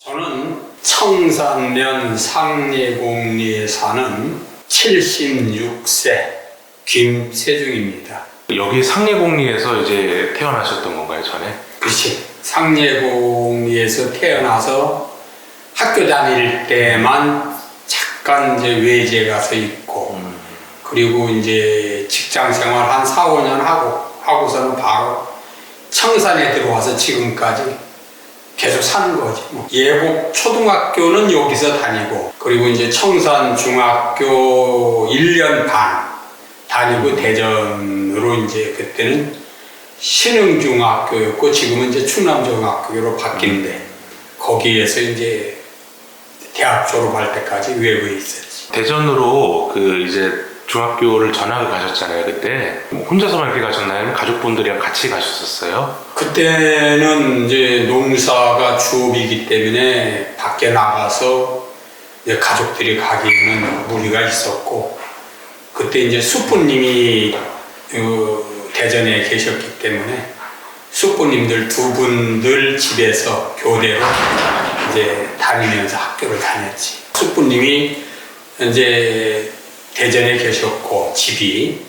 저는 청산면 상례공리에 사는 76세 김세중입니다. 여기 상례공리에서 이제 태어나셨던 건가요, 전에? 그렇지. 상례공리에서 태어나서 학교 다닐 때만 잠깐 이제 외지에 가서 있고, 그리고 이제 직장 생활 한 4, 5년 하고서는 바로 청산에 들어와서 지금까지 계속 사는 거지. 예복 초등학교는 여기서 다니고, 그리고 이제 청산 중학교 1년 반 다니고 대전으로 이제 그때는 신흥중학교였고 지금은 이제 충남중학교로 바뀌는데 거기에서 이제 대학 졸업할 때까지 외부에 있었지. 대전으로 이제 중학교를 전학을 가셨잖아요, 그때. 혼자서만 이렇게 가셨나요? 아니면 가족분들이랑 같이 가셨었어요? 그때는 이제 농사가 주업이기 때문에 밖에 나가서 이제 가족들이 가기에는 무리가 있었고, 그때 이제 숙부님이 대전에 계셨기 때문에 숙부님들 두 분들 집에서 교대로 이제 다니면서 학교를 다녔지. 숙부님이 이제 대전에 계셨고 집이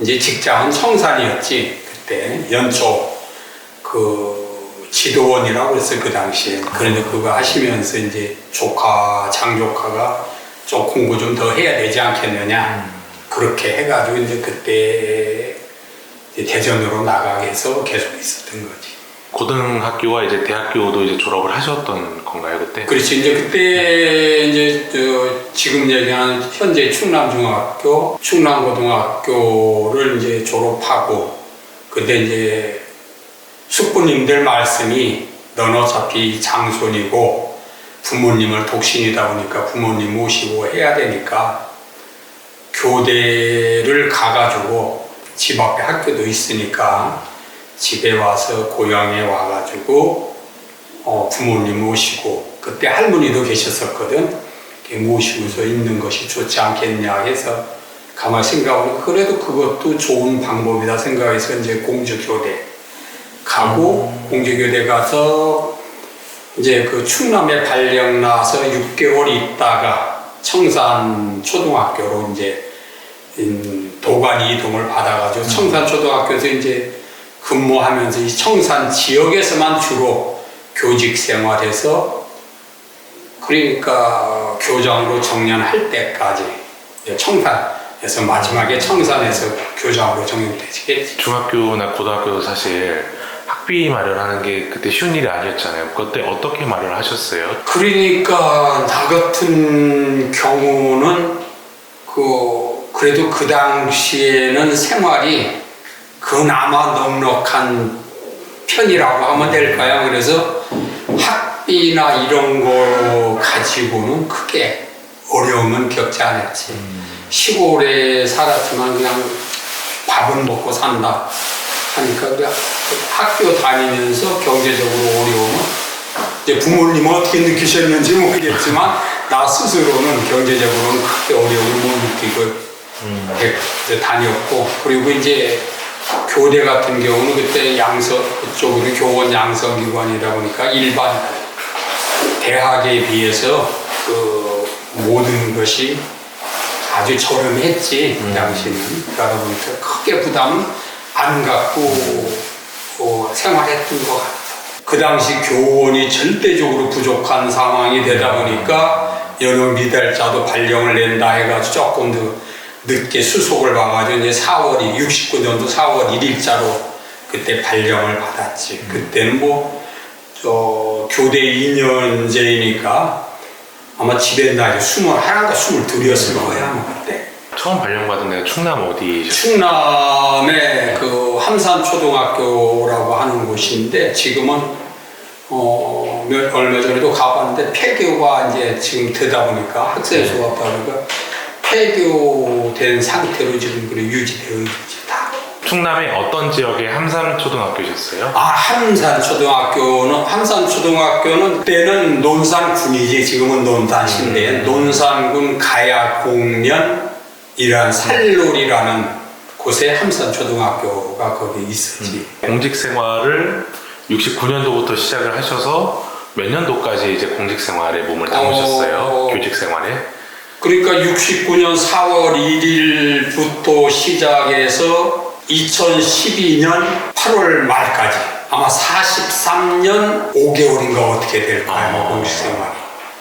이제 직장은 청산이었지. 그때 연초 지도원이라고 했어요, 그 당시에. 그런데 그거 하시면서 이제 장조카가 좀 공부 좀 더 해야 되지 않겠느냐. 그렇게 해가지고 이제 그때 이제 대전으로 나가게 해서 계속 있었던 거지. 고등학교와 이제 대학교도 이제 졸업을 하셨던 건가요, 그때? 그렇지. 이제 그때 이제 지금 얘기하는 현재 충남중학교, 충남고등학교를 이제 졸업하고, 그때 이제 숙부님들 말씀이 너는 어차피 장손이고 부모님을 독신이다 보니까 부모님 모시고 해야 되니까 교대를 가가지고 집 앞에 학교도 있으니까 집에 와서 고향에 와가지고 부모님 모시고, 그때 할머니도 계셨었거든. 모시고서 있는 것이 좋지 않겠냐 해서 가만히 생각하면 그래도 그것도 좋은 방법이다 생각해서 이제 공주교대 가고, 공주교대 가서 이제 그 충남에 발령 나서 6개월 있다가 청산 초등학교로 이제 도관 이동을 받아가지고 청산 초등학교에서 이제 근무하면서 이 청산 지역에서만 주로 교직 생활해서, 그러니까 교장으로 정년할 때까지 청산에서 마지막에 청산에서 교장으로 정년되시겠지. 중학교나 고등학교도 사실 학비 마련하는 게 그때 쉬운 일이 아니었잖아요. 그때 어떻게 마련하셨어요? 그러니까 나 같은 경우는 그래도 그 당시에는 생활이 그나마 넉넉한 편이라고 하면 될까요? 그래서 학비나 이런 거 가지고는 크게 어려움은 겪지 않았지. 시골에 살았지만 그냥 밥은 먹고 산다 하니까 학교 다니면서 경제적으로 어려움은 이제 부모님은 어떻게 느끼셨는지 모르겠지만 나 스스로는 경제적으로는 크게 어려움을 못 느끼고 다녔고, 그리고 이제 교대 같은 경우는 그때 그쪽으로 교원 양성기관이다 보니까 일반 대학에 비해서 모든 것이 아주 저렴했지. 그 당시는. 그러다 보니까 크게 부담은 안 갖고 생활했던 것 같아요. 그 당시 교원이 절대적으로 부족한 상황이 되다 보니까 여러 미달자도 발령을 낸다 해가지고 조금 더 늦게 수속을 봐가지고 이제 69년도 4월 1일자로 그때 발령을 받았지. 그때는 교대 2년제이니까 아마 집에 나이 21인가 22이었을 거야, 그때. 처음 발령받은 데가 충남 어디셨어요? 충남의 함산초등학교라고 하는 곳인데 지금은 얼마 전에도 가봤는데 폐교가 이제 지금 되다 보니까 학생 수가 없다 보니까 폐교된 상태로 지금 유지되어 있지 다. 충남의 어떤 지역의 함산초등학교셨어요? 함산초등학교는 그때는 논산군이지, 지금은 논산시인데 논산군 가야공면이라는 살놀이라는 곳에 함산초등학교가 거기 있었지. 공직 생활을 69년도부터 시작을 하셔서 몇 년도까지 이제 공직 생활에 몸을 담으셨어요? 교직 생활에? 그러니까 69년 4월 1일부터 시작해서 2012년 8월 말까지 아마 43년 5개월인가 어떻게 될까요? 공직 생활이.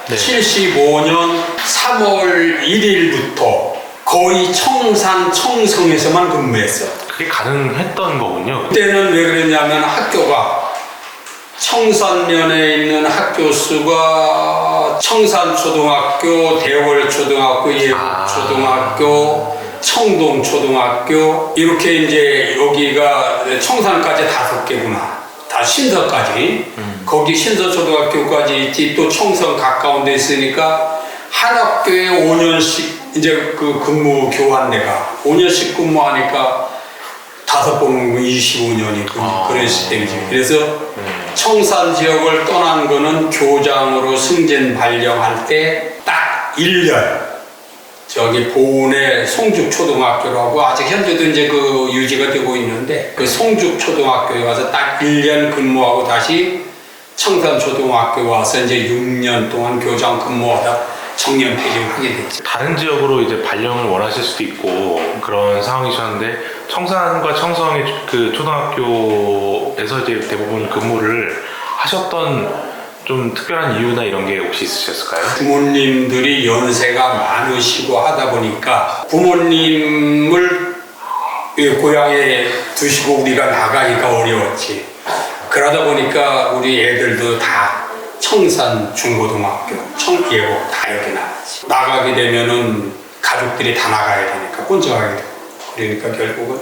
네. 75년 3월 1일부터 거의 청산 청성에서만 근무했어요. 그게 가능했던 거군요. 그때는 왜 그랬냐면 학교가 청산면에 있는 학교 수가 청산초등학교, 대월초등학교, 예국초등학교, 청동초등학교 이렇게 이제 여기가 청산까지 5개구나. 다 신서까지. 거기 신서초등학교까지 있지 또 청선 가까운 데 있으니까 한 학교에 5년씩 이제 그 근무 교환대가 5년씩 근무하니까 5번 25년이 그런 시스템이지. 그래서 청산 지역을 떠난 거는 교장으로 승진 발령할 때 딱 1년 저기 보은의 송죽초등학교라고 아직 현재도 이제 그 유지가 되고 있는데 그 송죽초등학교에 가서 딱 1년 근무하고 다시 청산초등학교 와서 이제 6년 동안 교장 근무하다 정년 퇴직하게 됐죠. 다른 지역으로 이제 발령을 원하실 수도 있고 그런 상황이셨는데 청산과 청성의 그 초등학교에서 이제 대부분 근무를 하셨던 좀 특별한 이유나 이런 게 혹시 있으셨을까요? 부모님들이 연세가 많으시고 하다 보니까 부모님을 고향에 두시고 우리가 나가기가 어려웠지. 그러다 보니까 우리 애들도 다 청산 중고등학교, 청예고 다 여기 나갔지. 나가게 되면은 가족들이 다 나가야 되니까 혼자 가게 되고 그러니까 결국은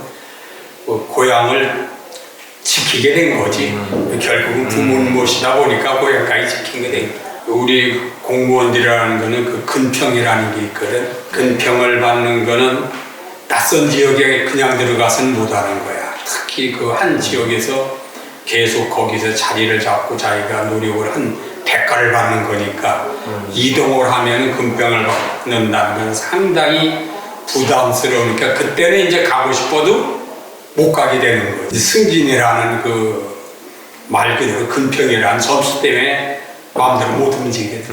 뭐 고향을 지키게 된 거지. 결국은 부모님 모시다 보니까 고향까지 지키게 된 거야. 우리 공무원들이라는 거는 그 근평이라는 게 있거든. 근평을 받는 거는 낯선 지역에 그냥 들어가서는 못하는 거야. 특히 그 한 지역에서 계속 거기서 자리를 잡고 자기가 노력을 한 대가를 받는 거니까 이동을 하면 근평을 받는다는 건 상당히 부담스러우니까 그때는 이제 가고 싶어도 못 가게 되는 거지. 승진이라는 그 말 그대로 근평이라는 점수 때문에 마음대로 못 움직이게 돼.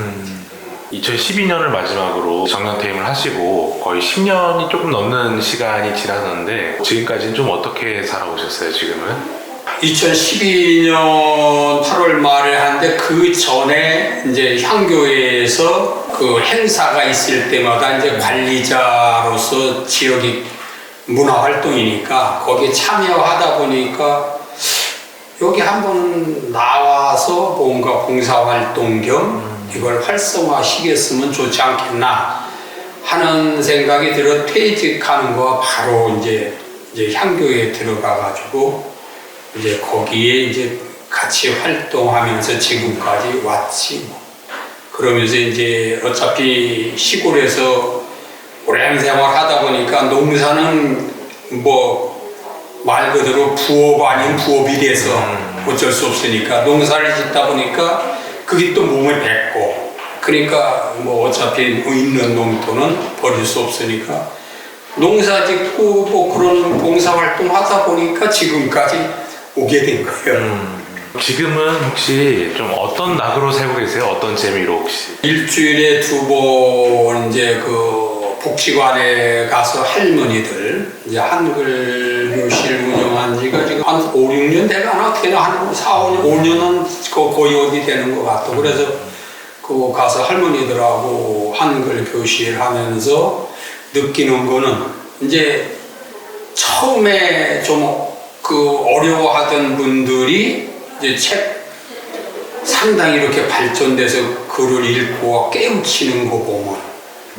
2012년을 마지막으로 정년퇴임을 하시고 거의 10년이 조금 넘는 시간이 지났는데 지금까지는 좀 어떻게 살아오셨어요, 지금은? 2012년 8월 말에 하는데 그 전에 이제 향교회에서 그 행사가 있을 때마다 이제 관리자로서 지역이 문화활동이니까 거기에 참여하다 보니까 여기 한번 나와서 뭔가 봉사활동 겸 이걸 활성화시켰으면 좋지 않겠나 하는 생각이 들어 퇴직하는 거 바로 이제 향교회에 들어가가지고 이제 거기에 이제 같이 활동하면서 지금까지 왔지 뭐. 그러면서 이제 어차피 시골에서 오랜 생활 하다 보니까 농사는 뭐 말 그대로 부업 아닌 부업이 돼서 어쩔 수 없으니까 농사를 짓다 보니까 그게 또 몸에 뱉고 그러니까 뭐 어차피 있는 농토는 버릴 수 없으니까 농사 짓고 뭐 그런 봉사활동 하다 보니까 지금까지 오게 된 거예요. 지금은 혹시 좀 어떤 낙으로 살고 계세요? 어떤 재미로 혹시? 일주일에 2번 이제 그 복지관에 가서 할머니들 이제 한글 교실 운영한 지가 지금 한 5, 6년 돼가나 어떻게 한 4, 5년은 거의 어디 되는 것 같아. 그래서 그 가서 할머니들하고 한글 교실 하면서 느끼는 거는 이제 처음에 좀 그 어려워하던 분들이 이제 책 상당히 이렇게 발전돼서 글을 읽고 깨우치는 거 보면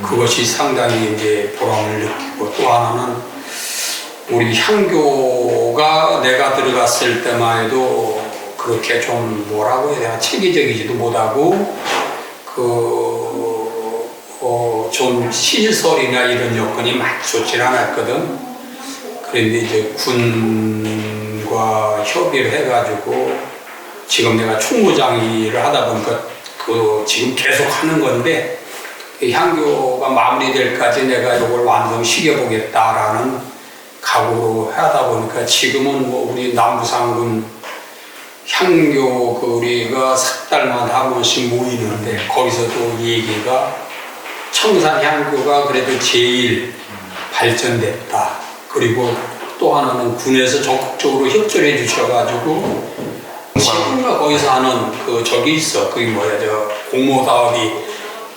그것이 상당히 이제 보람을 느끼고 또 하나는 우리 향교가 내가 들어갔을 때만 해도 그렇게 좀 뭐라고 해야 되나 체계적이지도 못하고 좀 시설이나 이런 여건이 막 좋지 않았거든. 그런데 이제 군과 협의를 해가지고 지금 내가 총무장 일을 하다 보니까 그 지금 계속 하는 건데 향교가 마무리될 때까지 내가 이걸 완성시켜보겠다라는 각오로 하다 보니까 지금은 뭐 우리 남부상군 향교 우리가 석 달마다 한 번씩 모이는데 거기서도 얘기가 청산 향교가 그래도 제일 발전됐다. 그리고 또 하나는 군에서 적극적으로 협조해 주셔가지고 지금은 거기서 하는 저기 있어. 그게 뭐야, 공모 사업이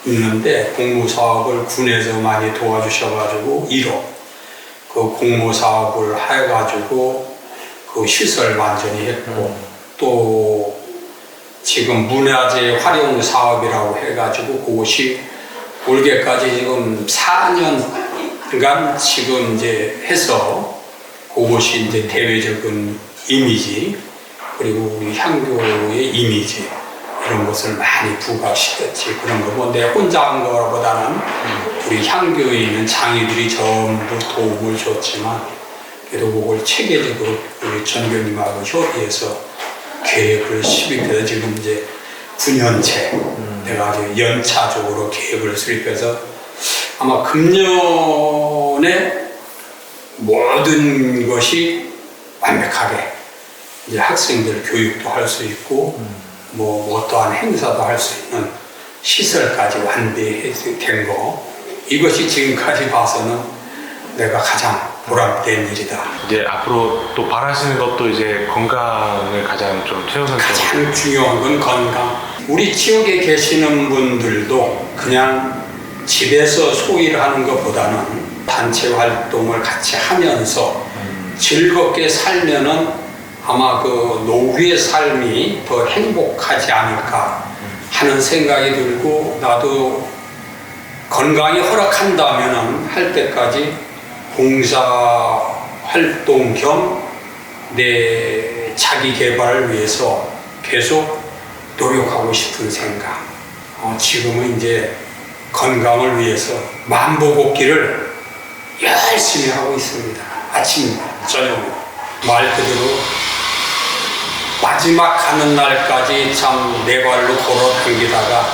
있는데 공모 사업을 군에서 많이 도와주셔가지고 1억 그 공모 사업을 해가지고 그 시설 완전히 했고 또 지금 문화재 활용 사업이라고 해가지고 그것이 올해까지 지금 4년간 지금 이제 해서 그것이 이제 대외적인 이미지 그리고 우리 향교의 이미지 이런 것을 많이 부각시켰지. 그런 거 뭐 내 혼자 한 거보다는 우리 향교에 있는 장이들이 전부 도움을 줬지만 그래도 그걸 체계적으로 우리 전교님하고 협의해서 계획을 수립해서 지금 이제 9년째 내가 아주 연차적으로 계획을 수립해서 아마 금년에 모든 것이 완벽하게 이제 학생들 교육도 할 수 있고 뭐 어떠한 행사도 할 수 있는 시설까지 완비된 거 이것이 지금까지 봐서는 내가 가장 보람된 일이다. 이제 앞으로 또 바라시는 것도 이제 건강을 가장 좀 최우선적으로. 가장 중요한 건 건강. 우리 지역에 계시는 분들도 그냥 집에서 소일 하는 것보다는 단체 활동을 같이 하면서 즐겁게 살면은 아마 그 노후의 삶이 더 행복하지 않을까 하는 생각이 들고 나도 건강이 허락한다면은 할 때까지 봉사 활동 겸 내 자기 개발을 위해서 계속 노력하고 싶은 생각. 지금은 이제 건강을 위해서 만보걷기를 열심히 하고 있습니다. 아침, 저녁. 말 그대로 마지막 가는 날까지 참 네 발로 걸어 당기다가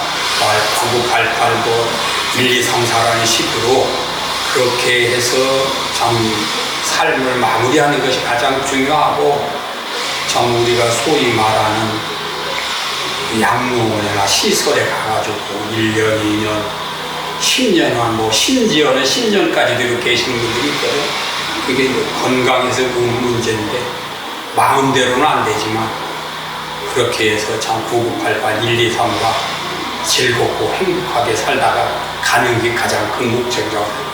9988도 1, 2, 3, 4라는 식으로 그렇게 해서 참 삶을 마무리하는 것이 가장 중요하고 참 우리가 소위 말하는 양로원이나 시설에 가가지고 1년, 2년, 10년, 뭐 심지어는 10년까지도 계시는 분들이 있거든. 그게 건강에서 그 문제인데 마음대로는 안 되지만 그렇게 해서 참 9988, 1, 2, 3가 즐겁고 행복하게 살다가 가는 게 가장 큰 목적이라고